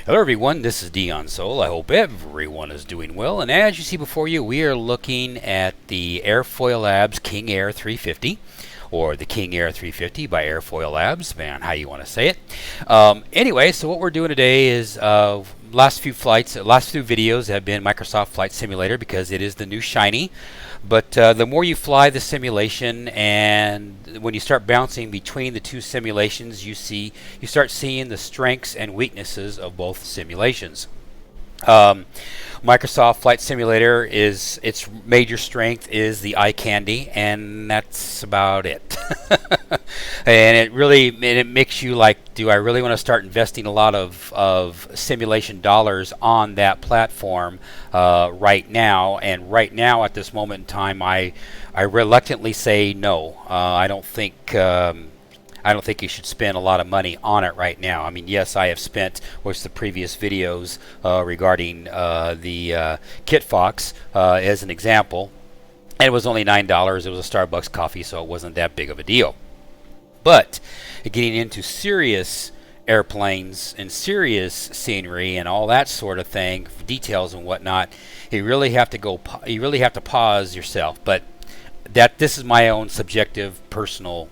Hello everyone, this is Dion Soul. I hope everyone is doing well. And as you see before you, we are looking at the Airfoil Labs King Air 350, or the King Air 350 by Airfoil Labs, man, how you want to say it. Anyway, so what we're doing today is last few videos have been Microsoft Flight Simulator because it is the new shiny. But the more you fly the simulation, and when you start bouncing between the two simulations, you start seeing the strengths and weaknesses of both simulations. Microsoft Flight Simulator, its major strength is the eye candy, and that's about it. And it makes you like, do I really want to start investing a lot of simulation dollars on that platform right now? And right now, at this moment in time, I reluctantly say no. I don't think you should spend a lot of money on it right now. I mean, yes, I have spent, with the previous videos regarding the Kit Fox as an example, and it was only $9. It was a Starbucks coffee, so it wasn't that big of a deal. But getting into serious airplanes and serious scenery and all that sort of thing, details and whatnot, you really have to pause yourself. But this is my own subjective, personal,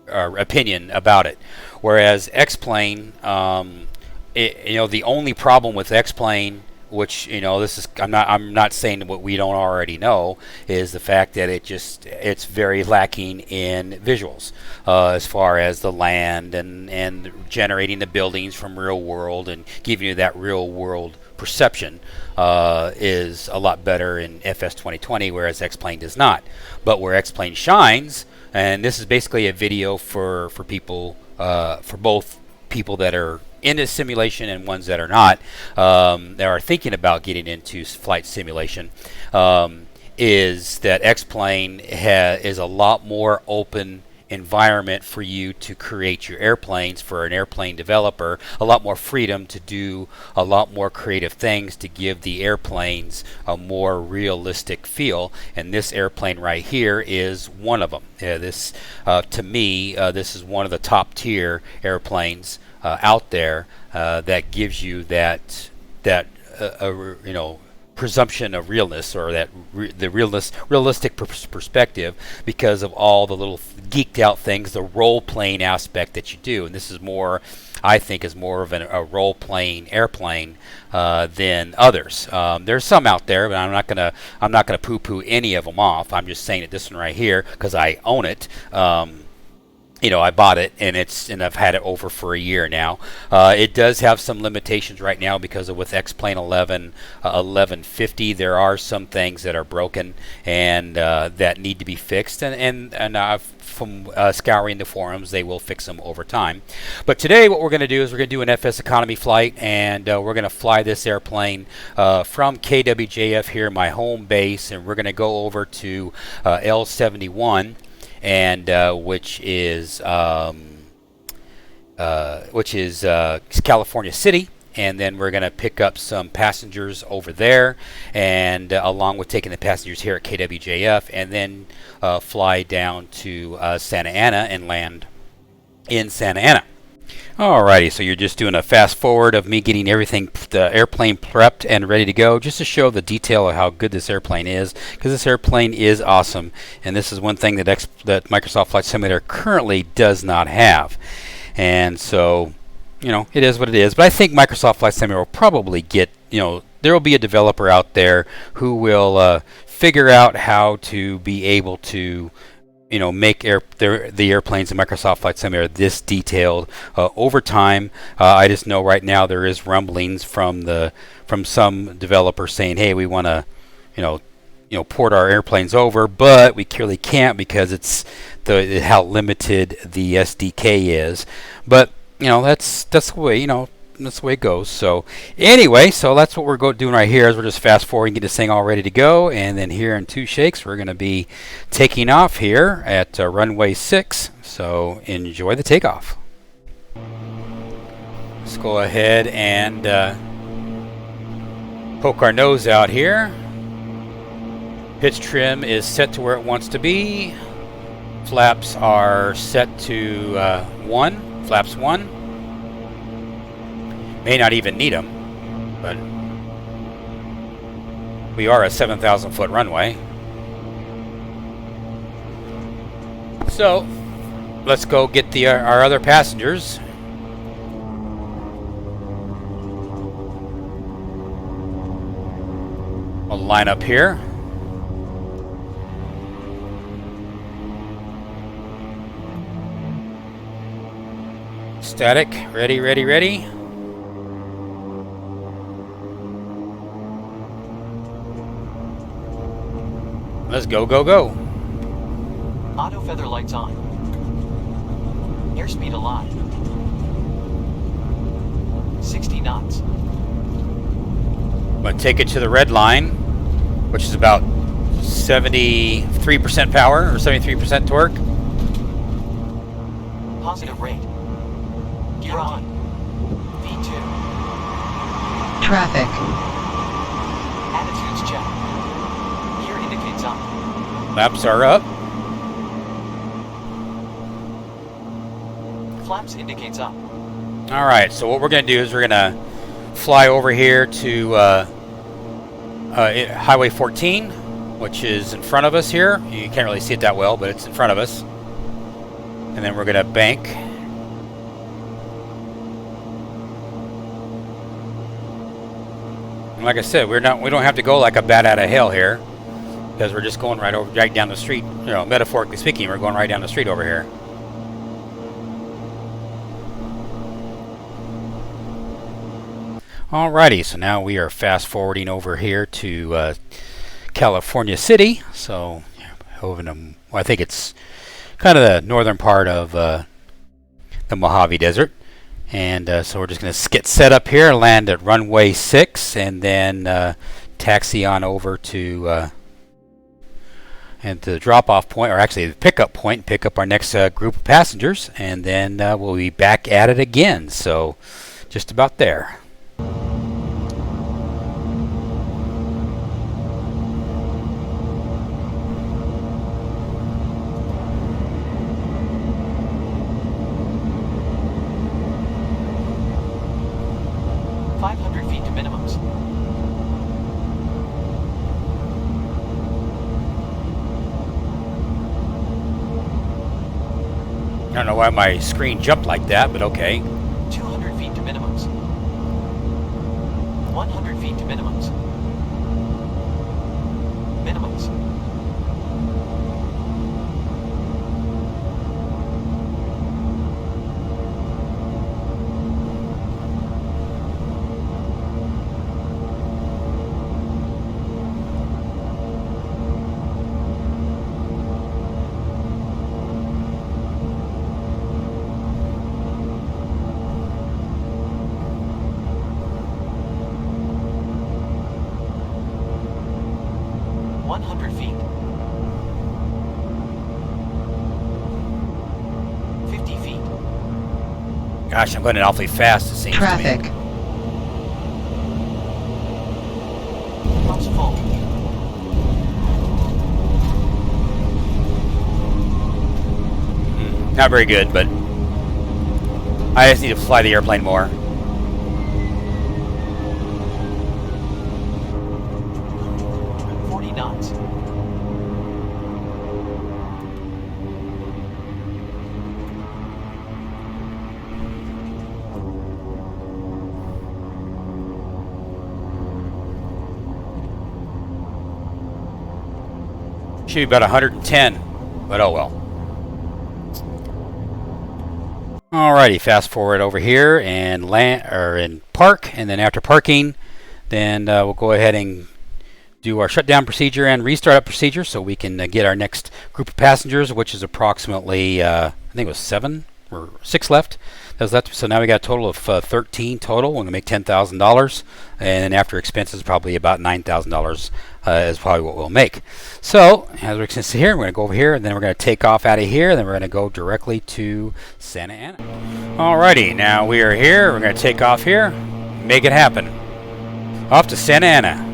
opinion about it. Whereas X-Plane, the only problem with X-Plane, which I'm not saying what we don't already know, is the fact that it's very lacking in visuals as far as the land and generating the buildings from real world and giving you that real world perception is a lot better in FS 2020, whereas X-Plane does not. But where X-Plane shines, and this is basically a video for people, for both people that are into simulation and ones that are not, that are thinking about getting into flight simulation, is that X-Plane is a lot more open environment for you to create your airplanes. For an airplane developer, a lot more freedom to do a lot more creative things to give the airplanes a more realistic feel, and this airplane right here is one of them. To me, this is one of the top tier airplanes out there that gives you that presumption of realness, or the realistic perspective, because of all the little geeked out things, the role playing aspect that you do. And this is more, I think, is more of a role playing airplane than others. There's some out there, but I'm not gonna poo-poo any of them off. I'm just saying that this one right here, because I own it. I bought it, and I've had it over for a year now. It does have some limitations right now because with X-Plane 1150, there are some things that are broken and that need to be fixed. And from scouring the forums, they will fix them over time. But today, what we're going to do is we're going to do an FS economy flight, and we're going to fly this airplane from KWJF here, my home base, and we're going to go over to L71. And which is California City, and then we're going to pick up some passengers over there, and along with taking the passengers here at KWJF, and then fly down to Santa Ana and land in Santa Ana. Alrighty, so you're just doing a fast forward of me getting the airplane prepped and ready to go, just to show the detail of how good this airplane is, because this airplane is awesome, and this is one thing that Microsoft Flight Simulator currently does not have. And so, it is what it is. But I think Microsoft Flight Simulator will probably get, there will be a developer out there who will figure out how to be able to make the airplanes in Microsoft Flight Simulator this detailed over time. I just know right now there is rumblings from some developers saying, hey, we want to port our airplanes over, but we clearly can't because it's how limited the SDK is. But that's the way that's the way it goes. So anyway, so that's what we're doing right here, is we're just fast forwarding, get this thing all ready to go, and then here in 2 shakes we're going to be taking off here at runway 6. So enjoy the takeoff. Let's go ahead and poke our nose out here. Pitch trim is set to where it wants to be. Flaps are set to 1, flaps 1. May not even need them, but we are a 7,000 foot runway. So let's go get our other passengers. We'll line up here. Static, ready, ready, ready. Let's go, go, go. Auto feather lights on. Airspeed alive. 60 knots. I'm going to take it to the red line, which is about 73% power or 73% torque. Positive rate. Gear on. V2. Traffic. Attitudes check. Gear indicates up. Laps are up. Flaps indicates up. All right, so what we're going to do is we're going to fly over here to Highway 14, which is in front of us here. You can't really see it that well, but it's in front of us. And then we're going to bank. And like I said, we don't have to go like a bat out of hell here, because we're just going right down the street. You know, metaphorically speaking, we're going right down the street over here. Alrighty, so now we are fast forwarding over here to California City. So, I think it's kind of the northern part of the Mojave Desert. And so we're just going to get set up here, land at runway 6, and then taxi on over to the drop-off point, or actually the pickup point, pick up our next group of passengers, and then we'll be back at it again. So, just about there. I don't know why my screen jumped like that, but okay. 200 feet to minimums. 100 feet to minimums. Minimums. Gosh, I'm going awfully fast, it seems Traffic. to me. Pumps full. Not very good, but I just need to fly the airplane more. Should be about 110, but oh well. Alrighty, fast forward over here and park, and then after parking, then we'll go ahead and do our shutdown procedure and restart up procedure so we can get our next group of passengers, which is approximately I think it was 7 or 6 left. So now we got a total of 13 total. We're going to make $10,000, and after expenses, probably about $9,000 is probably what we'll make. So as we can see here, we're going to go over here, and then we're going to take off out of here, and then we're going to go directly to Santa Ana. Alrighty, now we are here. We're going to take off here, make it happen. Off to Santa Ana.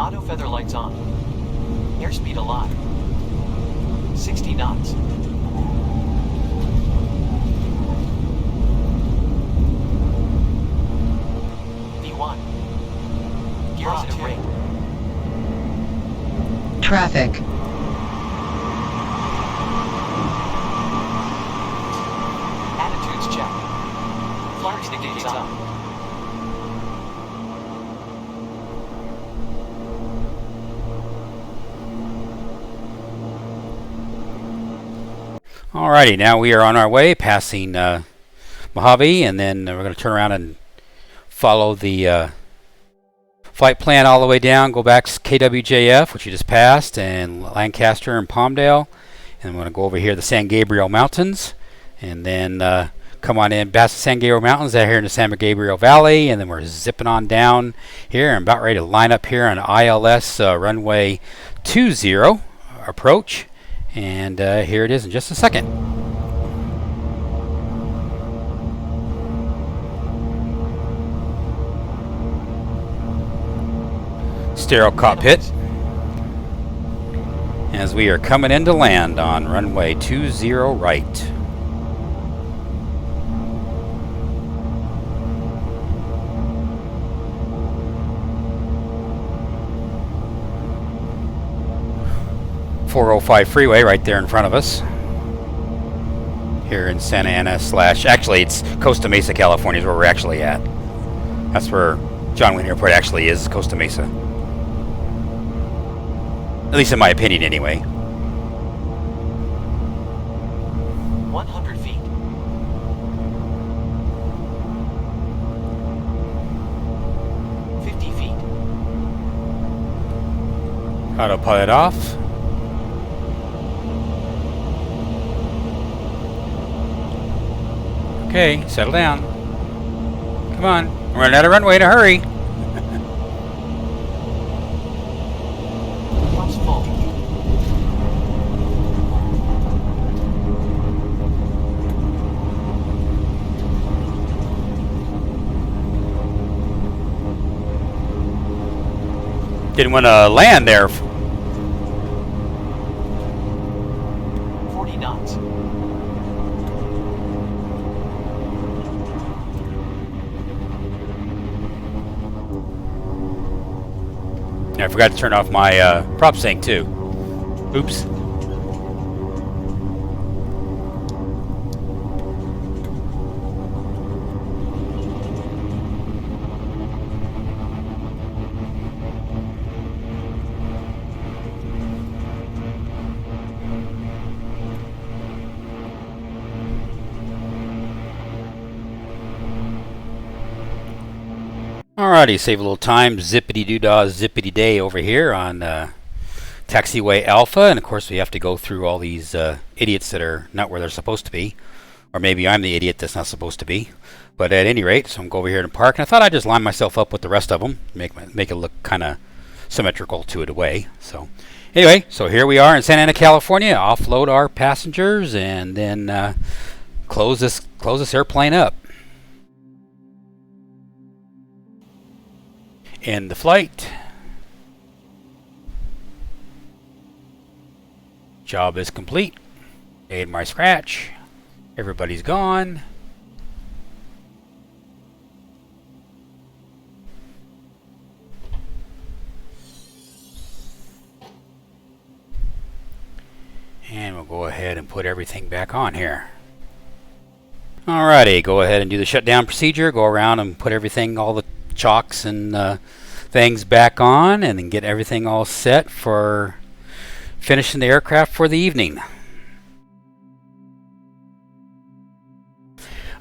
Auto feather lights on. Airspeed allowed. 60 knots. V1. Positive rate. Traffic. Attitudes check. Flight indicates up. Alrighty, now we are on our way, passing Mojave, and then we're going to turn around and follow the flight plan all the way down, go back to KWJF, which you just passed, and Lancaster and Palmdale, and I'm going to go over here to the San Gabriel Mountains, and then come on in past the San Gabriel Mountains out here in the San Gabriel Valley, and then we're zipping on down here. I'm about ready to line up here on ILS runway 20 approach. And here it is in just a second. Stereo cockpit. As we are coming in to land on runway 20 right. .405 freeway right there in front of us here in Santa Ana actually it's Costa Mesa, California is where we're actually at. That's where John Wayne Airport actually is, Costa Mesa, at least in my opinion anyway. 100 feet. Autopilot off. Okay, settle down. Come on, we're running out of runway in a hurry. Pumps full. Didn't want to land there. 40 knots. I forgot to turn off my prop sync too. Oops. Alrighty, save a little time, zippity-doo-dah, zippity-day over here on Taxiway Alpha, and of course we have to go through all these idiots that are not where they're supposed to be, or maybe I'm the idiot that's not supposed to be, but at any rate, so I'm going to go over here and park, and I thought I'd just line myself up with the rest of them, make it look kind of symmetrical to it away. So anyway, so here we are in Santa Ana, California, offload our passengers, and then close this airplane up. End the flight. Job is complete. Paid my scratch. Everybody's gone. And we'll go ahead and put everything back on here. Alrighty, go ahead and do the shutdown procedure. Go around and put everything, all the chocks and things back on, and then get everything all set for finishing the aircraft for the evening.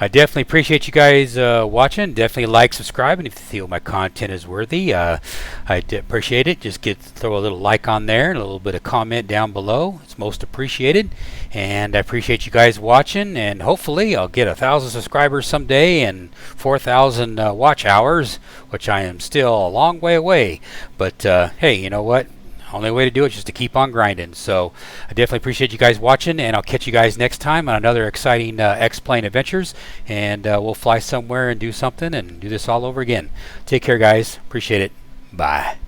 I definitely appreciate you guys watching. Definitely like, subscribe, and if you feel my content is worthy, I appreciate it. Just throw a little like on there and a little bit of comment down below. It's most appreciated, and I appreciate you guys watching. And hopefully, I'll get 1,000 subscribers someday and 4,000 watch hours, which I am still a long way away. But hey, you know what? Only way to do it is just to keep on grinding. So I definitely appreciate you guys watching, and I'll catch you guys next time on another exciting X-Plane adventures, and we'll fly somewhere and do something and do this all over again. Take care, guys. Appreciate it. Bye.